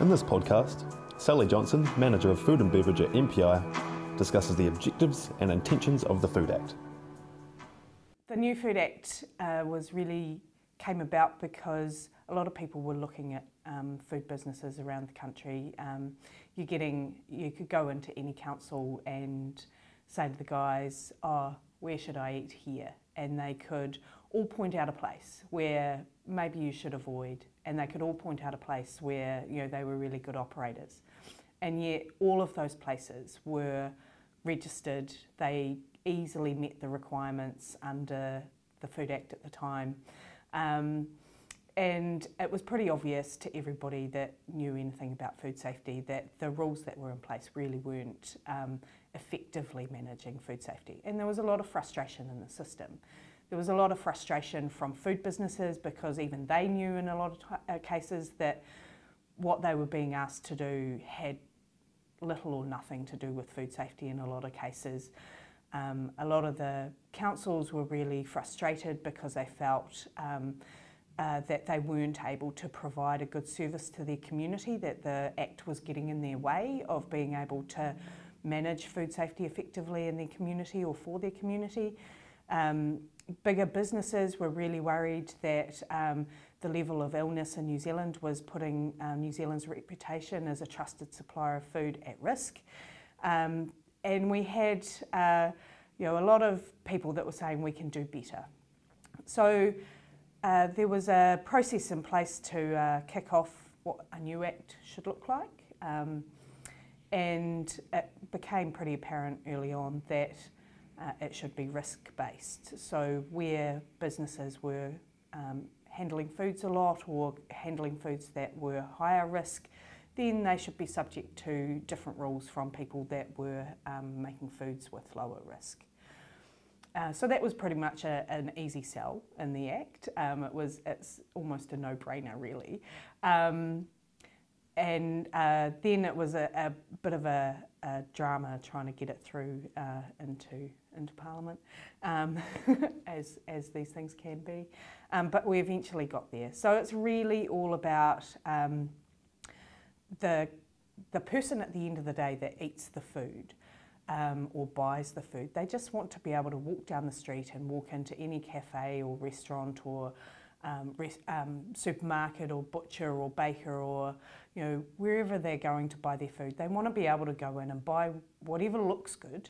In this podcast, Sally Johnston, Manager of Food and Beverage at MPI, discusses the objectives and intentions of the Food Act. The new Food Act came about because a lot of people were looking at food businesses around the country. You could go into any council and say to the guys, "Oh, where should I eat here?" And they could all point out a place where maybe you should avoid, and they could all point out a place where they were really good operators. And yet all of those places were registered. They easily met the requirements under the Food Act at the time. And it was pretty obvious to everybody that knew anything about food safety that the rules that were in place really weren't effectively managing food safety. And there was a lot of frustration in the system. There was a lot of frustration from food businesses because even they knew in a lot of cases that what they were being asked to do had little or nothing to do with food safety in a lot of cases. A lot of the councils were really frustrated because they felt that they weren't able to provide a good service to their community, that the Act was getting in their way of being able to manage food safety effectively in their community or for their community. Bigger businesses were really worried that the level of illness in New Zealand was putting New Zealand's reputation as a trusted supplier of food at risk. And we had a lot of people that were saying we can do better. So there was a process in place to kick off what a new Act should look like. And it became pretty apparent early on that it should be risk-based. So where businesses were handling foods a lot or handling foods that were higher risk, then they should be subject to different rules from people that were making foods with lower risk. So that was pretty much an easy sell in the Act. It's almost a no-brainer really. And then it was a bit of a drama trying to get it through into Parliament, as these things can be. But we eventually got there. So it's really all about the person at the end of the day that eats the food or buys the food. They just want to be able to walk down the street and walk into any cafe or restaurant or supermarket or butcher or baker or wherever they're going to buy their food. They want to be able to go in and buy whatever looks good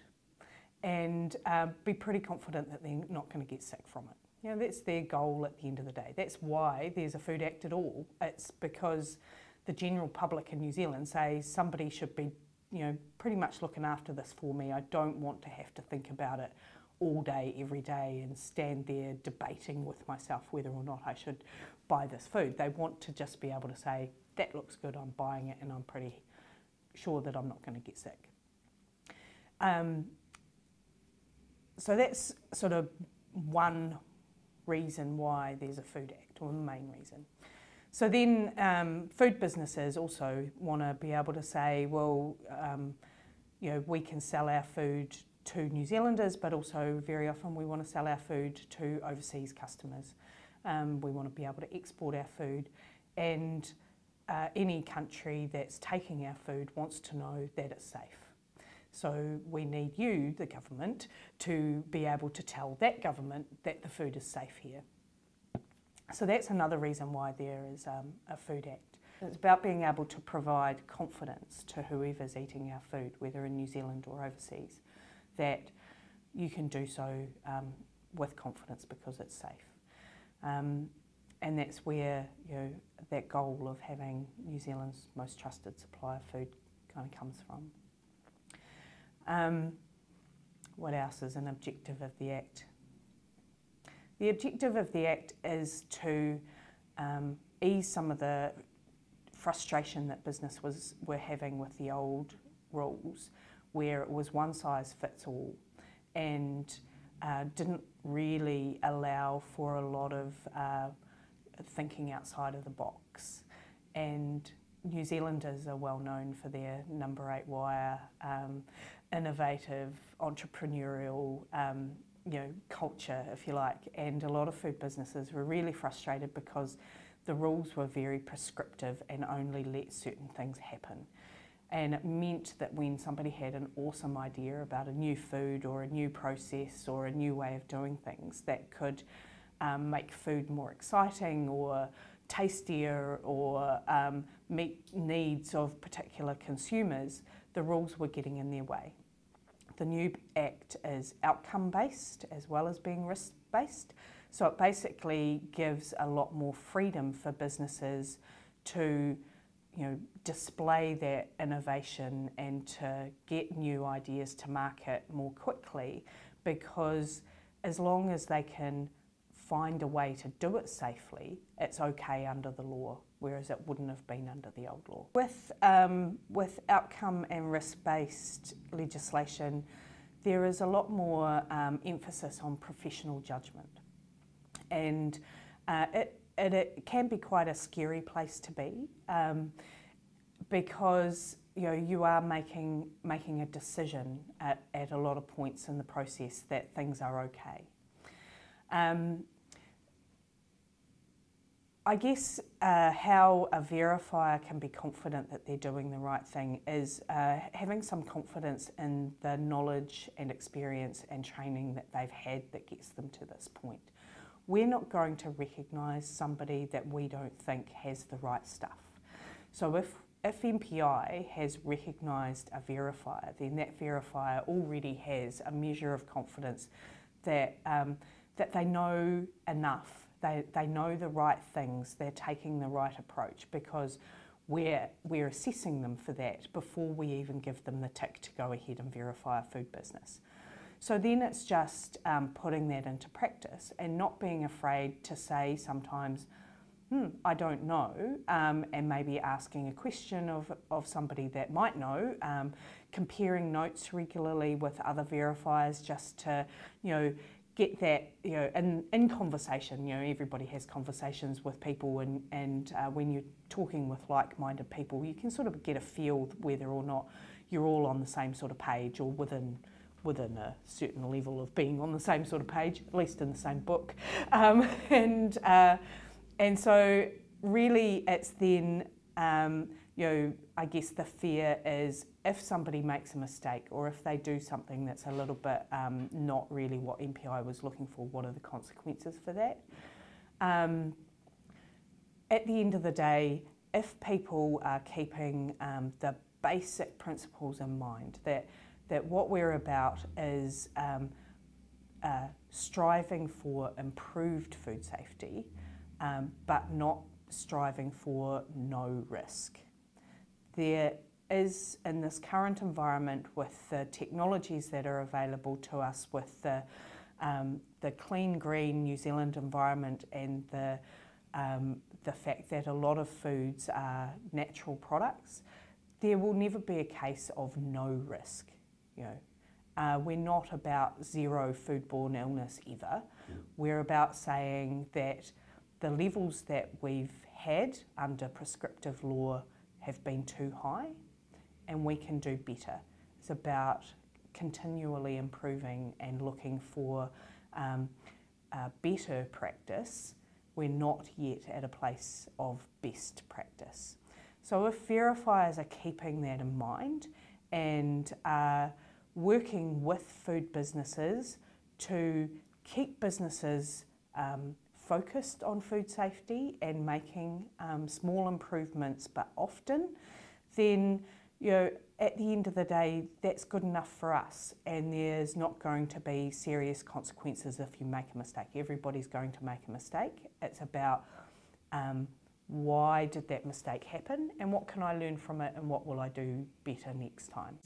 and be pretty confident that they're not going to get sick from it. That's their goal at the end of the day. That's why there's a Food Act at all. It's because the general public in New Zealand say somebody should be pretty much looking after this for me. I don't want to have to think about it all day, every day, and stand there debating with myself whether or not I should buy this food. They want to just be able to say, that looks good, I'm buying it, and I'm pretty sure that I'm not going to get sick. So that's sort of one reason why there's a Food Act, or the main reason. So then food businesses also want to be able to say, well, we can sell our food to New Zealanders, but also very often we want to sell our food to overseas customers. We want to be able to export our food, and any country that's taking our food wants to know that it's safe. So we need you, the government, to be able to tell that government that the food is safe here. So that's another reason why there is a Food Act. It's about being able to provide confidence to whoever's eating our food, whether in New Zealand or overseas, that you can do so with confidence because it's safe. And that's where that goal of having New Zealand's most trusted supplier of food kind of comes from. What else is an objective of the Act? The objective of the Act is to ease some of the frustration that business were having with the old rules, where it was one size fits all and didn't really allow for a lot of thinking outside of the box. And New Zealanders are well known for their number 8 wire, innovative, entrepreneurial culture, if you like, and a lot of food businesses were really frustrated because the rules were very prescriptive and only let certain things happen. And it meant that when somebody had an awesome idea about a new food or a new process or a new way of doing things that could make food more exciting or tastier or meet needs of particular consumers, the rules were getting in their way. The new Act is outcome-based as well as being risk-based, so it basically gives a lot more freedom for businesses to display their innovation and to get new ideas to market more quickly, because as long as they can find a way to do it safely, it's okay under the law, whereas it wouldn't have been under the old law. With outcome and risk-based legislation, there is a lot more emphasis on professional judgment, and it can be quite a scary place to be, because you are making a decision at a lot of points in the process that things are okay. I guess how a verifier can be confident that they're doing the right thing is having some confidence in the knowledge and experience and training that they've had that gets them to this point. We're not going to recognise somebody that we don't think has the right stuff. So if MPI has recognised a verifier, then that verifier already has a measure of confidence that that they know enough. They know the right things, they're taking the right approach, because we're assessing them for that before we even give them the tick to go ahead and verify a food business. So then it's just putting that into practice and not being afraid to say sometimes, I don't know, and maybe asking a question of somebody that might know, comparing notes regularly with other verifiers just to, get that, in conversation. Everybody has conversations with people, and when you're talking with like-minded people, you can sort of get a feel whether or not you're all on the same sort of page, or within a certain level of being on the same sort of page, at least in the same book. And so really it's then, I guess the fear is if somebody makes a mistake, or if they do something that's a little bit not really what MPI was looking for, what are the consequences for that? At the end of the day, if people are keeping the basic principles in mind, that what we're about is striving for improved food safety, but not striving for no risk. There is, in this current environment, with the technologies that are available to us, with the clean, green New Zealand environment, and the fact that a lot of foods are natural products, there will never be a case of no risk. We're not about zero foodborne illness ever. We're about saying that the levels that we've had under prescriptive law have been too high, and we can do better. It's about continually improving and looking for better practice. We're not yet at a place of best practice. So if verifiers are keeping that in mind and are working with food businesses to keep businesses focused on food safety and making small improvements but often, then at the end of the day, that's good enough for us, and there's not going to be serious consequences if you make a mistake. Everybody's going to make a mistake. It's about why did that mistake happen, and what can I learn from it, and what will I do better next time.